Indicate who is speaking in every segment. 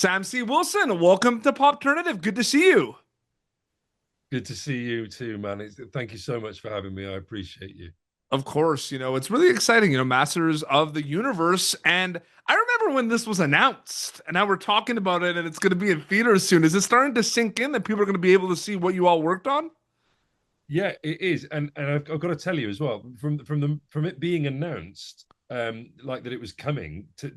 Speaker 1: Sam C. Wilson, welcome to Popternative. Good to see you.
Speaker 2: Good to see you too, man. Thank you so much for having me. I appreciate you.
Speaker 1: Of course, it's really exciting, Masters of the Universe. And I remember when this was announced, and now we're talking about it, and it's going to be in theaters soon. Is it starting to sink in that people are going to be able to see what you all worked on?
Speaker 2: Yeah, it is, and I've got to tell you as well from it being announced, like that it was coming to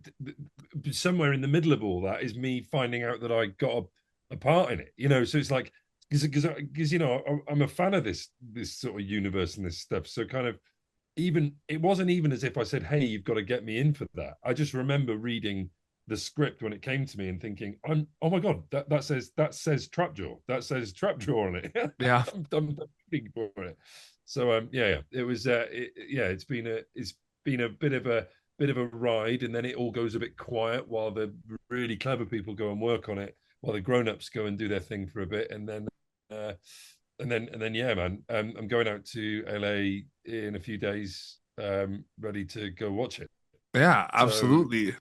Speaker 2: somewhere in the middle of all that is me finding out that I got a part in it. So it's like because I'm a fan of this sort of universe and this stuff. So kind of even it wasn't even as if I said, "Hey, you've got to get me in for that." I just remember reading the script when it came to me and thinking, oh my god, that says Trapjaw, that says Trapjaw on it."
Speaker 1: Yeah.
Speaker 2: I'm reading for it. So yeah, it was yeah, it's been a bit of a ride, and then it all goes a bit quiet while the really clever people go and work on it, while the grown-ups go and do their thing for a bit, uh, and then yeah, man, I'm going out to LA in a few days, ready to go watch it.
Speaker 1: Yeah,
Speaker 2: So
Speaker 1: absolutely.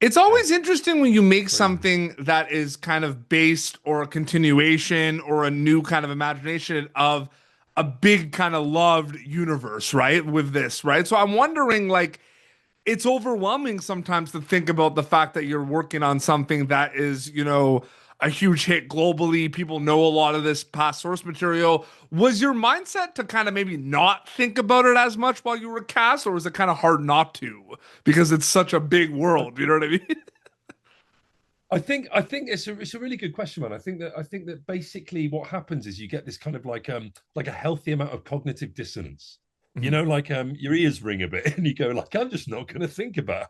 Speaker 1: It's
Speaker 2: yeah,
Speaker 1: always interesting when you make
Speaker 2: crazy.
Speaker 1: something that is kind of based or a continuation or a new kind of imagination of a big kind of loved universe, right? With this, right? So I'm wondering, like, it's overwhelming sometimes to think about the fact that you're working on something that is, a huge hit globally. People know a lot of this past source material. Was your mindset to kind of maybe not think about it as much while you were cast, or was it kind of hard not to because it's such a big world? You know what I mean?
Speaker 2: I think it's a really good question, man. I think that basically what happens is you get this kind of like a healthy amount of cognitive dissonance. Like your ears ring a bit and you go like, I'm just not going to think about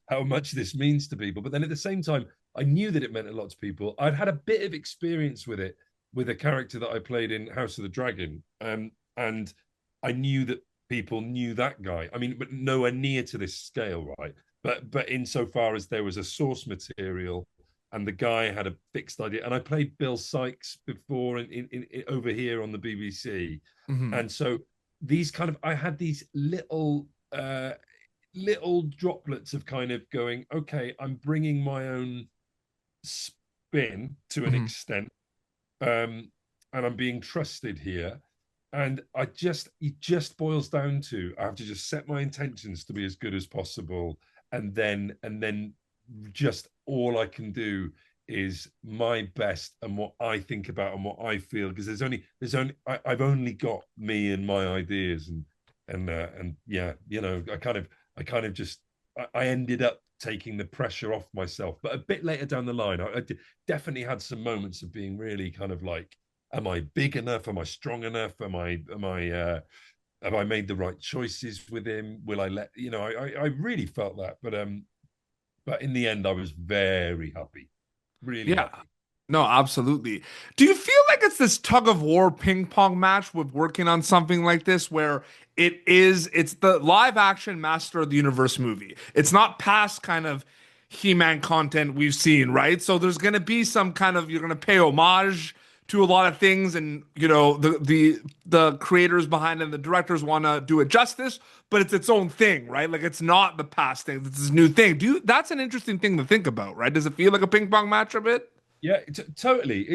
Speaker 2: how much this means to people. But then at the same time, I knew that it meant a lot to people. I'd had a bit of experience with it with a character that I played in House of the Dragon, and I knew that people knew that guy. I mean, but nowhere near to this scale, right? But insofar as there was a source material and the guy had a fixed idea. And I played Bill Sykes before in over here on the BBC,
Speaker 1: Hmm.
Speaker 2: and so these kind of I had these little droplets of kind of going, okay, I'm bringing my own spin to an
Speaker 1: Hmm.
Speaker 2: extent, and I'm being trusted here. And it just boils down to I have to just set my intentions to be as good as possible, and then just all I can do is my best and what I think about and what I feel, because I've only got me and my ideas, and yeah, I kind of just I ended up taking the pressure off myself. But a bit later down the line, I definitely had some moments of being really kind of like, am I big enough? Am I strong enough? Am I have I made the right choices with him? Will I let I really felt that, but in the end, I was very happy, really
Speaker 1: Yeah.
Speaker 2: happy.
Speaker 1: No, absolutely. Do you feel like it's this tug of war ping pong match with working on something like this where it's the live action Master of the Universe movie. It's not past kind of He-Man content we've seen, right? So there's going to be some kind of you're going to pay homage to a lot of things, and the creators behind it, the directors want to do it justice, but it's its own thing, right? Like it's not the past thing, it's this new thing. That's an interesting thing to think about, right? Does it feel like a ping pong match a bit?
Speaker 2: Yeah, totally.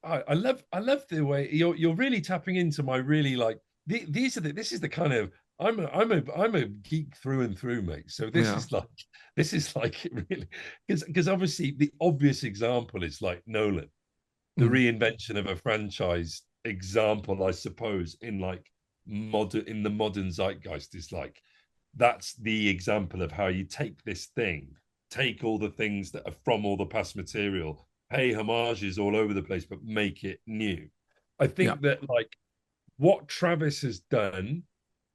Speaker 2: I love the way you're really tapping into my really like this is the kind of I'm a geek through and through, mate. So this
Speaker 1: Yeah.
Speaker 2: is like this is like really because obviously the obvious example is like Nolan, the
Speaker 1: Mm.
Speaker 2: reinvention of a franchise example, I suppose, in the modern zeitgeist is like that's the example of how you take this thing, take all the things that are from all the past material, pay homages all over the place, but make it new. I
Speaker 1: Yeah.
Speaker 2: think that like what Travis has done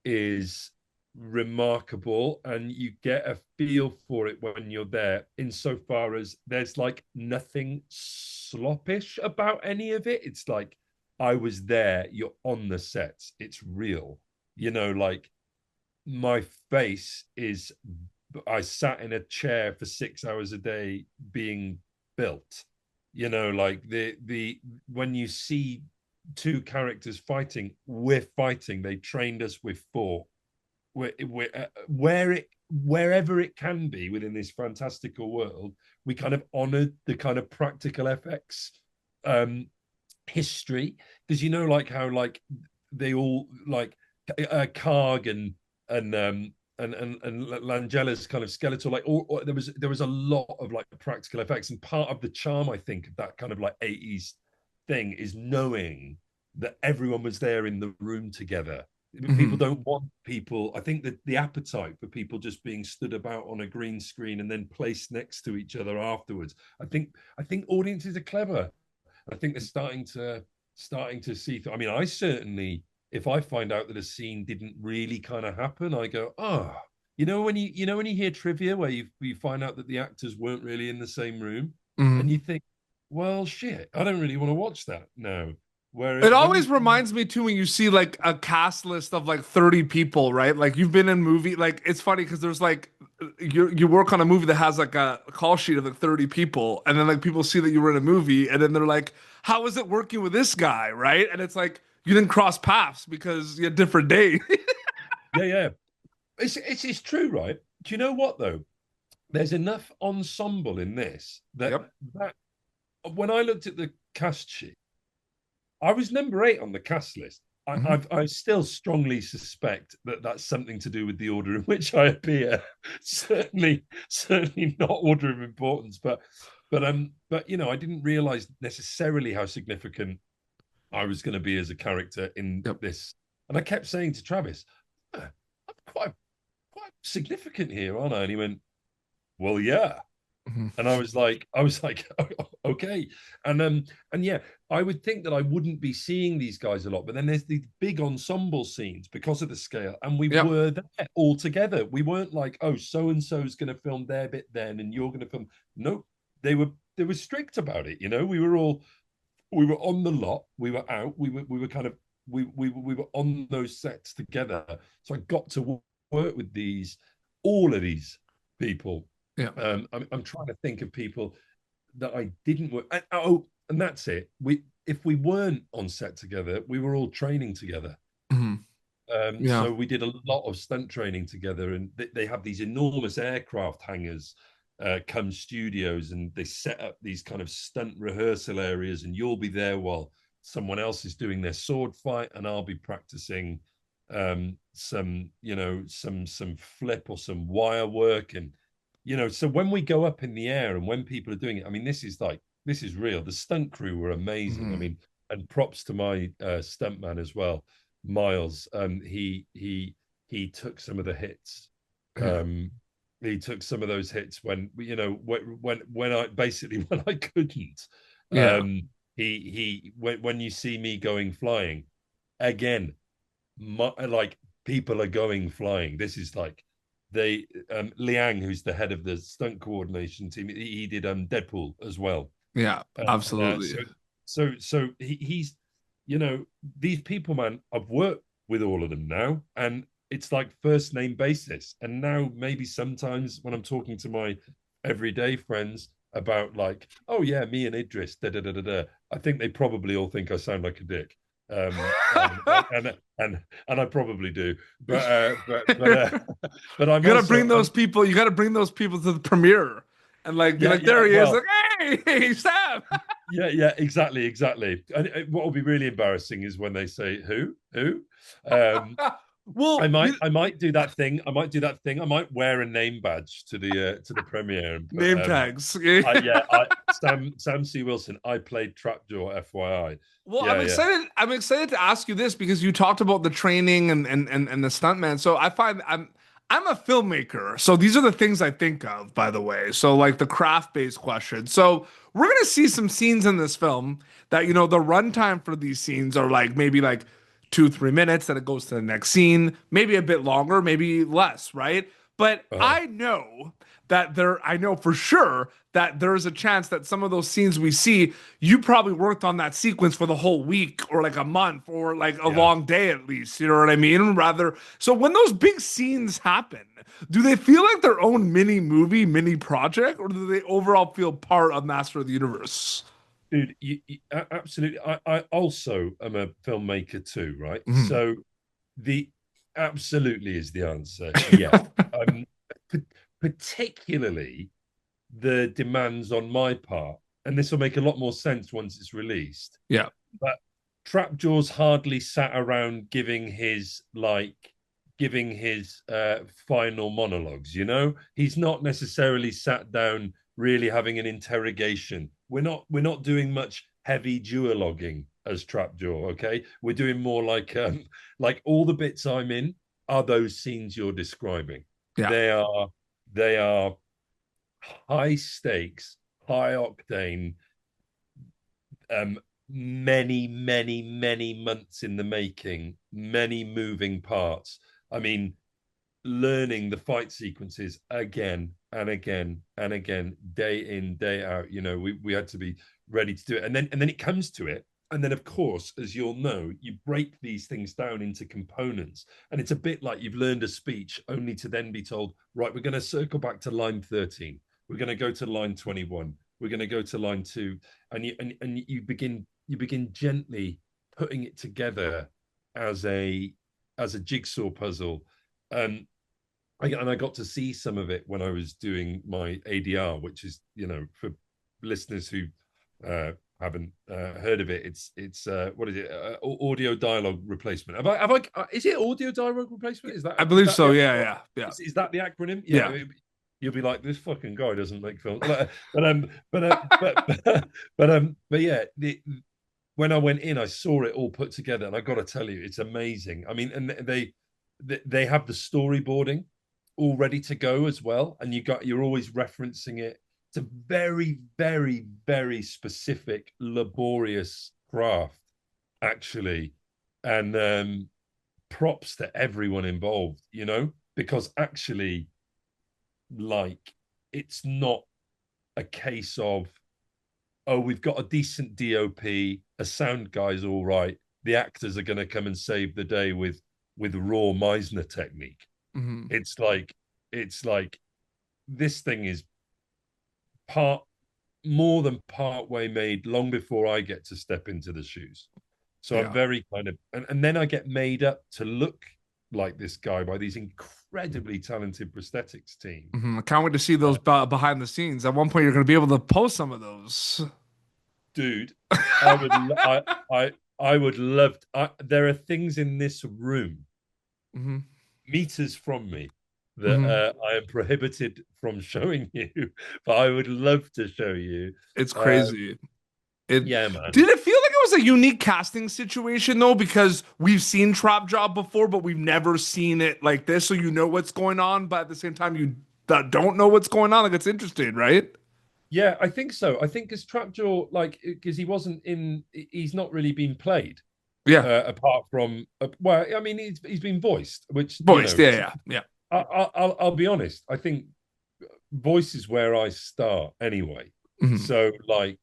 Speaker 2: is remarkable, and you get a feel for it when you're there, insofar as there's like nothing sloppish about any of it. It's like I was there, you're on the sets, it's real. Like my face is I sat in a chair for 6 hours a day being built. Like the when you see two characters fighting, we're fighting. They trained us with four. wherever it can be within this fantastical world, we kind of honored the kind of practical effects history, because like how like they all like Karg and Langela's kind of Skeletor, like there was a lot of like practical effects, and part of the charm, I think, of that kind of like 80s thing is knowing that everyone was there in the room together. People don't want people. I think that the appetite for people just being stood about on a green screen and then placed next to each other afterwards. I think audiences are clever. I think they're starting to see. I mean, I certainly, if I find out that a scene didn't really kind of happen, I go, oh, when you hear trivia where you find out that the actors weren't really in the same room, and you think, well, shit, I don't really want to watch that now.
Speaker 1: It always reminds me too when you see like a cast list of like 30 people, right? Like you've been in movie, like it's funny because there's like you work on a movie that has like a call sheet of like 30 people, and then like people see that you were in a movie, and then they're like, how is it working with this guy, right? And it's like you didn't cross paths because you had different day.
Speaker 2: Yeah. It's true, right? Do you know what though? There's enough ensemble in this that when I looked at the cast sheet, I was number 8 on the cast list. I still strongly suspect that that's something to do with the order in which I appear. certainly not order of importance, but I didn't realize necessarily how significant I was going to be as a character in this. And I kept saying to Travis, I'm quite significant here, aren't I? And he went, well, yeah. And I was like, okay. And yeah, I would think that I wouldn't be seeing these guys a lot, but then there's these big ensemble scenes because of the scale, and we were there all together. We weren't like, oh, so and so is going to film their bit then, and you're going to film. Nope, they were strict about it. We were on the lot. We were out. We were kind of we were on those sets together. So I got to work with all of these people.
Speaker 1: Yeah.
Speaker 2: I'm trying to think of people that I didn't work. And that's it. If we weren't on set together, we were all training together. So we did a lot of stunt training together, and they have these enormous aircraft hangars come studios, and they set up these kind of stunt rehearsal areas, and you'll be there while someone else is doing their sword fight, and I'll be practicing some flip or some wire work. And so when we go up in the air and when people are doing it, I mean, this is real. The stunt crew were amazing. I mean, and props to my stuntman as well, Miles. He took some of the hits. He took some of those hits when when I couldn't. When you see me going flying again, like people are going flying. This is like Liang, who's the head of the stunt coordination team, he did Deadpool as well.
Speaker 1: Yeah, absolutely.
Speaker 2: So he's these people, man, I've worked with all of them now, and it's like first name basis. And now maybe sometimes when I'm talking to my everyday friends about like, oh yeah, me and Idris, I think they probably all think I sound like a dick. And I probably do, but I'm
Speaker 1: you gotta bring those people to the premiere and like be there he is, like, hey Sam.
Speaker 2: yeah exactly. And what will be really embarrassing is when they say who well, I might do that thing. I might wear a name badge to the premiere and put,
Speaker 1: name tags.
Speaker 2: Sam C. Wilson. I played Trap Jaw, FYI.
Speaker 1: Well, I'm excited to ask you this because you talked about the training and the stuntman. So I find I'm a filmmaker, so these are the things I think of, by the way. So like the craft-based question. So we're gonna see some scenes in this film that the runtime for these scenes are like maybe like 2-3 minutes, then it goes to the next scene, maybe a bit longer, maybe less, right? But I know for sure that there is a chance that some of those scenes we see, you probably worked on that sequence for the whole week or like a month or like a long day at least. You know what I mean? So when those big scenes happen, do they feel like their own mini movie, mini project, or do they overall feel part of Master of the Universe?
Speaker 2: Dude, absolutely. I also am a filmmaker too, right? So absolutely is the answer. Yeah. um, p- Particularly the demands on my part, and this will make a lot more sense once it's released.
Speaker 1: Yeah.
Speaker 2: But Trapjaw's hardly sat around giving his final monologues. You know, he's not necessarily sat down really having an interrogation. We're not doing much heavy duologuing as Trapjaw. Okay, we're doing more like all the bits I'm in are those scenes you're describing.
Speaker 1: Yeah.
Speaker 2: They are high stakes, high octane, many months in the making, many moving parts. I mean, learning the fight sequences again and again and again, day in, day out. You know, we had to be ready to do it. And then it comes to it. And then, of course, as you'll know, you break these things down into components. And it's a bit like you've learned a speech only to then be told, right, we're going to circle back to line 13. We're going to go to line 21. We're going to go to line 2. And you begin gently putting it together as a jigsaw puzzle. I got to see some of it when I was doing my ADR, which is, you know, for listeners who haven't heard of it, it's what is it? Audio dialogue replacement. Is it audio dialogue replacement? Is that?
Speaker 1: I believe so.
Speaker 2: Yeah.
Speaker 1: Yeah.
Speaker 2: Is that the acronym?
Speaker 1: Yeah.
Speaker 2: You'll be like, this fucking guy doesn't make films. But yeah, when I went in, I saw it all put together, and I got to tell you, it's amazing. I mean, and they have the storyboarding all ready to go as well, and you're always referencing it. It's a very, very, very specific, laborious craft, actually, and props to everyone involved. You know, because actually, like, it's not a case of, oh, we've got a decent DOP, a sound guy's all right, the actors are going to come and save the day with raw Meisner technique.
Speaker 1: Mm-hmm.
Speaker 2: It's like this thing is more than part way made long before I get to step into the shoes. So yeah. I'm very kind of, and then I get made up to look like this guy by these incredibly talented prosthetics team.
Speaker 1: Mm-hmm. I can't wait to see those behind the scenes. At one point, you're going to be able to post some of those.
Speaker 2: Dude, I would love there are things in this room,
Speaker 1: mm-hmm.
Speaker 2: meters from me, that I am prohibited from showing you, but I would love to show you.
Speaker 1: It's crazy.
Speaker 2: Yeah, man.
Speaker 1: Did it feel like it was a unique casting situation though? Because we've seen Trap Jaw before, but we've never seen it like this. So you know what's going on, but at the same time, you don't know what's going on. Like, it's interesting, right?
Speaker 2: Yeah, I think so. I think because Trap Jaw, like, because he's not really been played.
Speaker 1: Yeah.
Speaker 2: Apart from, well, I mean, he's been voiced, which
Speaker 1: voiced. Yeah.
Speaker 2: I'll be honest. I think voice is where I start anyway. Mm-hmm. So like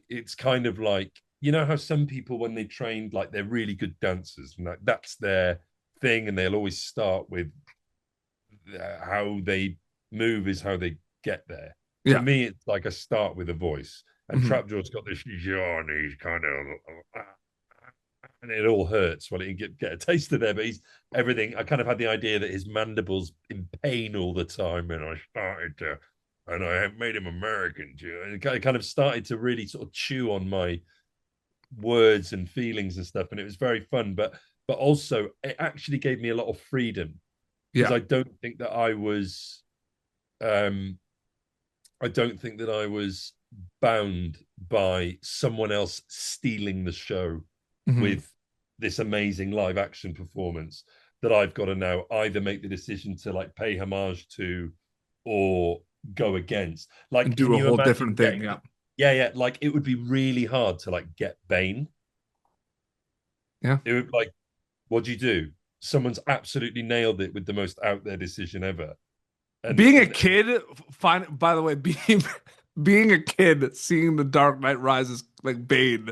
Speaker 2: it's kind of like, you know how some people when they trained, like, they're really good dancers and that's their thing, and they'll always start with how they move is how they get there. Yeah. For me, it's like I start with a voice, and Trapjaw's got this yaw, and he's kind of, and it all hurts when he get a taste of there. But he's everything. I kind of had the idea that his mandible's in pain all the time, and I made him American too, and I kind of started to really sort of chew on my words and feelings and stuff, and it was very fun. But also, it actually gave me a lot of freedom, because I don't think that I was. I don't think that I was bound by someone else stealing the show with this amazing live action performance that I've got to now either make the decision to like pay homage to or go against. Like,
Speaker 1: and do a whole different thing.
Speaker 2: Yeah. Like, it would be really hard to like get Bane.
Speaker 1: Yeah.
Speaker 2: It would, like, what do you do? Someone's absolutely nailed it with the most out there decision ever.
Speaker 1: And being a kid, by the way, being a kid, seeing The Dark Knight Rises like Bane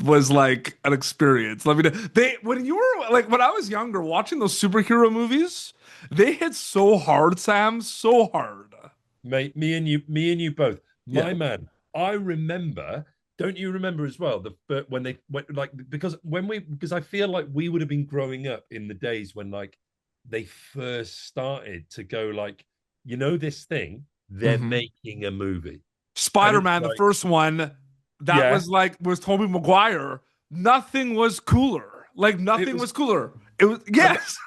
Speaker 1: was like an experience. Let me know. When I was younger, watching those superhero movies, they hit so hard, Sam, so hard.
Speaker 2: Mate, me and you both. My man, I remember don't you remember as well but when they went like because I feel like we would have been growing up in the days when like they first started to go like, this thing, they're
Speaker 1: Mhm.
Speaker 2: making a movie. And it's
Speaker 1: Spider-Man, the
Speaker 2: like,
Speaker 1: first one, that
Speaker 2: yeah,
Speaker 1: was Tobey Maguire. Nothing was cooler. Like
Speaker 2: it
Speaker 1: nothing
Speaker 2: was
Speaker 1: was cooler. It was
Speaker 2: and
Speaker 1: yes.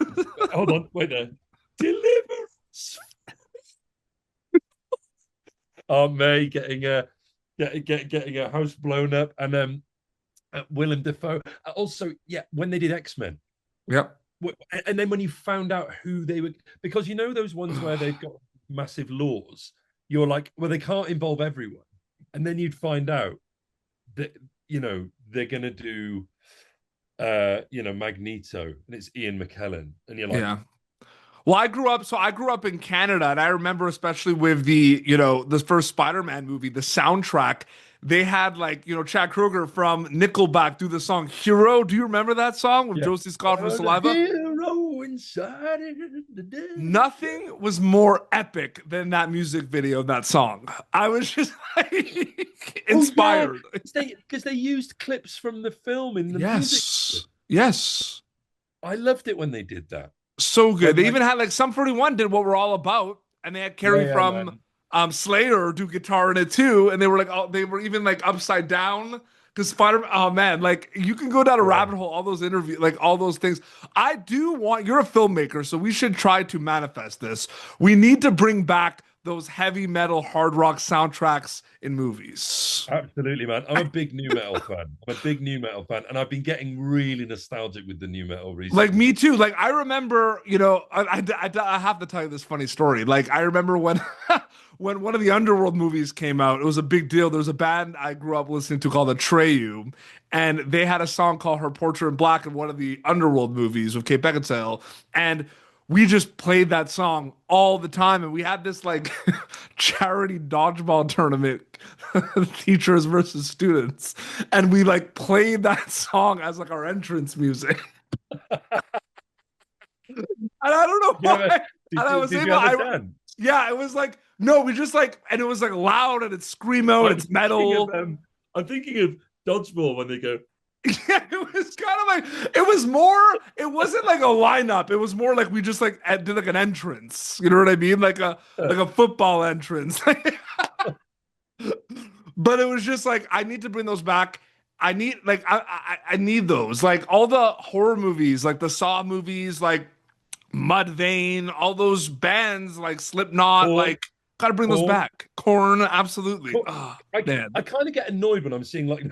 Speaker 2: hold on, wait there. Deliverance. Aunt May getting a house blown up, and Willem Dafoe. Also, yeah, when they did X-Men,
Speaker 1: Yep.
Speaker 2: and then when you found out who they were, because those ones where they've got massive laws, you're like, well, they can't involve everyone, and then you'd find out that they're gonna do Magneto, and it's Ian McKellen, and you're like,
Speaker 1: Yeah. Well, I grew up in Canada, and I remember especially with the first Spider-Man movie, the soundtrack, they had like, Chad Kroeger from Nickelback do the song Hero. Do you remember that song with
Speaker 2: yeah,
Speaker 1: Josie Scott from
Speaker 2: the
Speaker 1: Saliva?
Speaker 2: hero inside
Speaker 1: Nothing was more epic than that music video, that song. I was just like
Speaker 2: Oh yeah,
Speaker 1: inspired.
Speaker 2: because they used clips from the film in the music.
Speaker 1: Yes. Yes.
Speaker 2: I loved it when they did that.
Speaker 1: So good.
Speaker 2: When
Speaker 1: They
Speaker 2: like,
Speaker 1: even had like Sum 41 did what we're all about, and they had
Speaker 2: yeah,
Speaker 1: Carrie
Speaker 2: yeah,
Speaker 1: from
Speaker 2: man.
Speaker 1: Slayer do guitar in it too, and they were like, oh, they were even like upside down because Spider. Oh man, like you can go down a
Speaker 2: Yeah.
Speaker 1: rabbit hole. All those interviews, like all those things. I do want. You're a filmmaker, so we should try to manifest this. We need to bring back those heavy metal hard rock soundtracks in movies.
Speaker 2: Absolutely, man. I'm a big new metal fan. I'm a big new metal fan, and I've been getting really nostalgic with the new metal
Speaker 1: Like
Speaker 2: recently.
Speaker 1: me too. Like I remember, I have to tell you this funny story. Like I remember when when one of the Underworld movies came out, it was a big deal. There was a band I grew up listening to called Atreyu, and they had a song called "Her Portrait in Black" in one of the Underworld movies with Kate Beckinsale, and we just played that song all the time. And we had this like charity dodgeball tournament, teachers versus students, and we like played that song as like our entrance music. And I don't know
Speaker 2: Did you
Speaker 1: why.
Speaker 2: ever?
Speaker 1: And I was
Speaker 2: Did you
Speaker 1: able,
Speaker 2: ever dance?
Speaker 1: yeah, it was like, no, we just like, and it was like loud and it's screamo and
Speaker 2: I'm
Speaker 1: it's
Speaker 2: thinking of
Speaker 1: metal.
Speaker 2: I'm thinking of dodgeball when they go.
Speaker 1: Yeah, it was kind of like, it was more, it wasn't like a lineup. It was more like we just like did like an entrance. You know what I mean? Like a football entrance. But it was just like, I need to bring those back. I need like I need those. Like all the horror movies, like the Saw movies, like Mudvayne, all those bands like Slipknot,
Speaker 2: Corn,
Speaker 1: like gotta bring those
Speaker 2: corn,
Speaker 1: back. Corn, absolutely.
Speaker 2: corn.
Speaker 1: Oh
Speaker 2: I
Speaker 1: man.
Speaker 2: I kind of get annoyed when I'm seeing like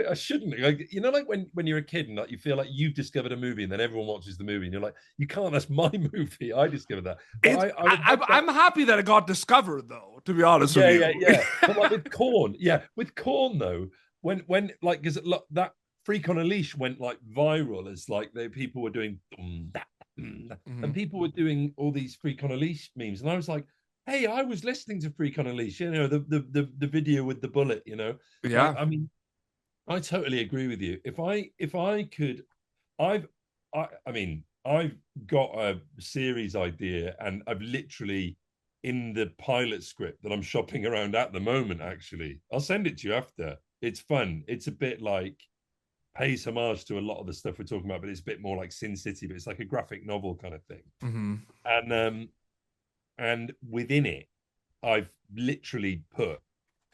Speaker 2: I shouldn't like like when you're a kid and like you feel like you've discovered a movie and then everyone watches the movie and you're like you can't, that's my movie, I discovered that. But I would love that.
Speaker 1: I'm happy that it got discovered though, to be honest with
Speaker 2: Yeah, yeah,
Speaker 1: you.
Speaker 2: yeah. But like with corn, yeah, with corn though, when like because that Freak on a Leash went like viral as like people were doing and
Speaker 1: Mhm.
Speaker 2: people were doing all these Freak on a Leash memes, and I was like, hey, I was listening to Freak on a Leash, the video with the bullet, like
Speaker 1: Yeah.
Speaker 2: I mean, I totally agree with you. If I could, I've I mean, I've got a series idea, and I've literally in the pilot script that I'm shopping around at the moment. Actually, I'll send it to you after. It's fun. It's a bit like pays homage to a lot of the stuff we're talking about, but it's a bit more like Sin City, but it's like a graphic novel kind of thing.
Speaker 1: Hmm.
Speaker 2: And within it, I've literally put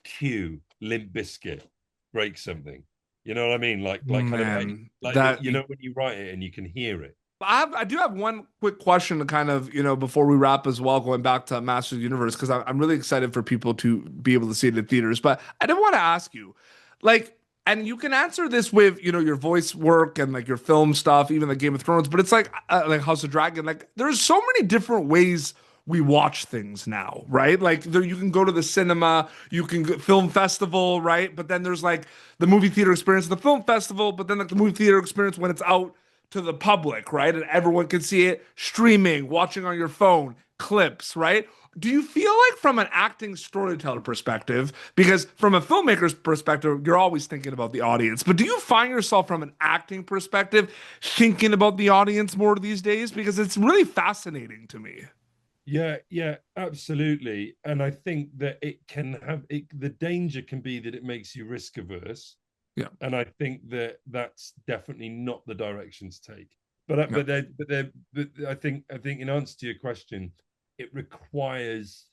Speaker 2: Q Limp Biscuit break something. You know what I mean? Like kind of
Speaker 1: Man,
Speaker 2: like
Speaker 1: that
Speaker 2: when you write it and you can hear it.
Speaker 1: I do have one quick question to kind of, before we wrap as well, going back to Masters of the Universe, because I'm really excited for people to be able to see it in theaters. But I did want to ask you, like, and you can answer this with, your voice work and like your film stuff, even like Game of Thrones, but it's like House of Dragon. Like, there's so many different ways we watch things now, right? Like, you can go to the cinema, you can go film festival, right? But then there's like the movie theater experience, the film festival, but then like the movie theater experience when it's out to the public, right? And everyone can see it streaming, watching on your phone, clips, right? Do you feel like from an acting storyteller perspective, because from a filmmaker's perspective, you're always thinking about the audience, but do you find yourself from an acting perspective thinking about the audience more these days? Because it's really fascinating to me.
Speaker 2: Yeah, absolutely. And I think that it can have the danger can be that it makes you risk averse.
Speaker 1: Yeah.
Speaker 2: And I think that that's definitely not the direction to take. But
Speaker 1: Yeah.
Speaker 2: but I think in answer to your question, it requires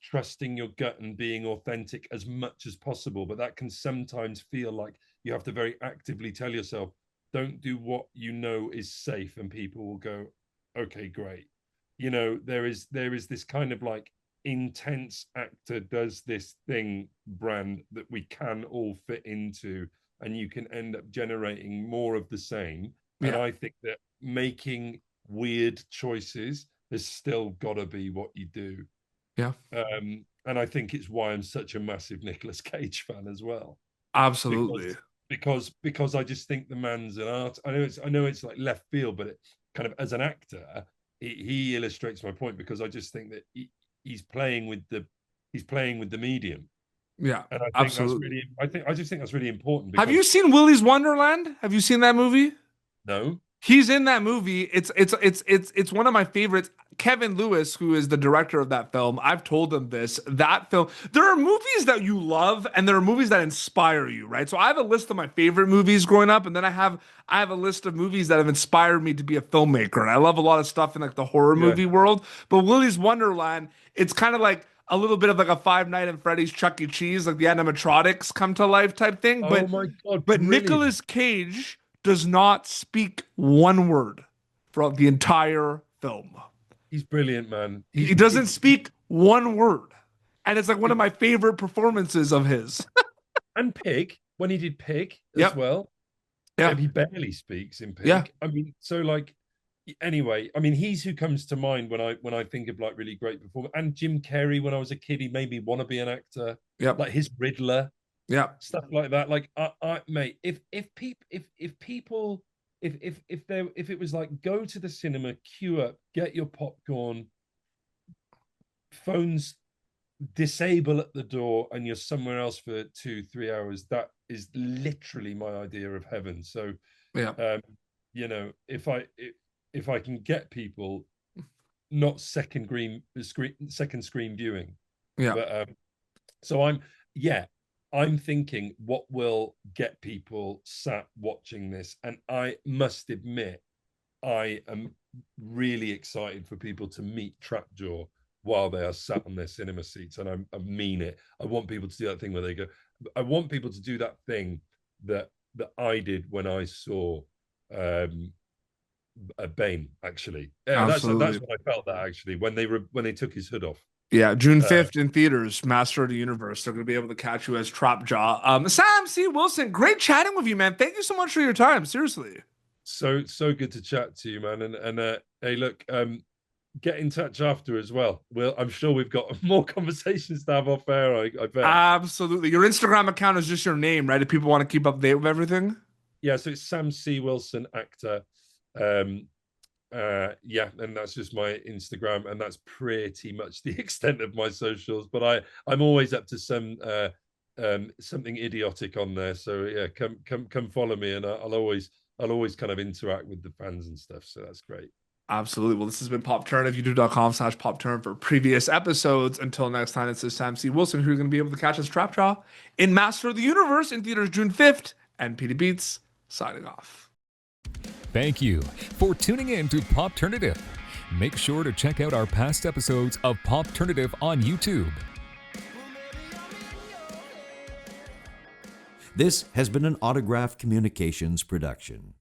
Speaker 2: trusting your gut and being authentic as much as possible. But that can sometimes feel like you have to very actively tell yourself, don't do what you know is safe, and people will go, okay, great. There is this kind of like intense actor does this thing brand that we can all fit into, and you can end up generating more of the same. And
Speaker 1: Yeah.
Speaker 2: I think that making weird choices has still got to be what you do.
Speaker 1: Yeah.
Speaker 2: And I think it's why I'm such a massive Nicolas Cage fan as well,
Speaker 1: Absolutely.
Speaker 2: because I just think the man's an art. I know it's like left field, but it kind of as an actor, he illustrates my point, because I just think that he's playing with the medium,
Speaker 1: Yeah.
Speaker 2: and
Speaker 1: Absolutely.
Speaker 2: I just think that's really important
Speaker 1: Have you
Speaker 2: because
Speaker 1: seen Willy's Wonderland? Have you seen that movie?
Speaker 2: no,
Speaker 1: He's in that movie. It's one of my favorites. Kevin Lewis, who is the director of that film, I've told him this. That film, there are movies that you love and there are movies that inspire you, right? So I have a list of my favorite movies growing up, and then I have a list of movies that have inspired me to be a filmmaker. And I love a lot of stuff in like the horror
Speaker 2: yeah,
Speaker 1: movie world. But Willy's Wonderland, it's kind of like a little bit of like a Five Nights at Freddy's Chuck E. Cheese, like the animatronics come to life type thing.
Speaker 2: oh
Speaker 1: But
Speaker 2: my god,
Speaker 1: but
Speaker 2: brilliant.
Speaker 1: Nicolas Cage does not speak one word throughout the entire film.
Speaker 2: He's brilliant, man.
Speaker 1: He doesn't speak one word. And it's like one of my favorite performances of his.
Speaker 2: And Pig, when he did Pig as
Speaker 1: Yep.
Speaker 2: well.
Speaker 1: Yeah.
Speaker 2: He barely speaks in
Speaker 1: Yeah.
Speaker 2: Pig. I mean, so like, anyway, I mean, he's who comes to mind when I think of like really great performance. And Jim Carrey, when I was a kid, he made me want to be an actor.
Speaker 1: Yep.
Speaker 2: Like his Riddler,
Speaker 1: Yep.
Speaker 2: stuff like that. Like, mate, if people, if it was like, go to the cinema, queue up, get your popcorn, phones disable at the door, and you're somewhere else for 2-3 hours, that is literally my idea of heaven. So
Speaker 1: Yeah.
Speaker 2: if I can get people not second screen viewing,
Speaker 1: Yeah.
Speaker 2: but so I'm thinking what will get people sat watching this. And I must admit, I am really excited for people to meet Trapjaw while they are sat on their cinema seats. And I mean it. I want people to do that thing where they go, I want people to do that thing that I did when I saw Bane, actually. Yeah, that's when
Speaker 1: Absolutely.
Speaker 2: I felt that, actually, when they took his hood off.
Speaker 1: Yeah, June 5th in theaters, Master of the Universe. They're going to be able to catch you as Trap Jaw. Sam C. Wilson, great chatting with you, man. Thank you so much for your time. Seriously.
Speaker 2: So good to chat to you, man. And hey, look, get in touch after as well. I'm sure we've got more conversations to have off air. I bet.
Speaker 1: Absolutely. Your Instagram account is just your name, right? If people want to keep up to date with everything.
Speaker 2: Yeah, so it's Sam C. Wilson, actor. Yeah, and that's just my Instagram, and that's pretty much the extent of my socials. But I'm always up to something idiotic on there. So yeah, come follow me, and I'll always kind of interact with the fans and stuff. So that's great.
Speaker 1: Absolutely. Well, this has been Pop Turn. YouTube.com/Pop Turn for previous episodes. Until next time, this is Sam C. Wilson, who you're going to be able to catch as Trap Jaw in Master of the Universe in theaters June 5th. And PD Beats signing off.
Speaker 3: Thank you for tuning in to Popternative. Make sure to check out our past episodes of Popternative on YouTube.
Speaker 4: This has been an Autograph Communications production.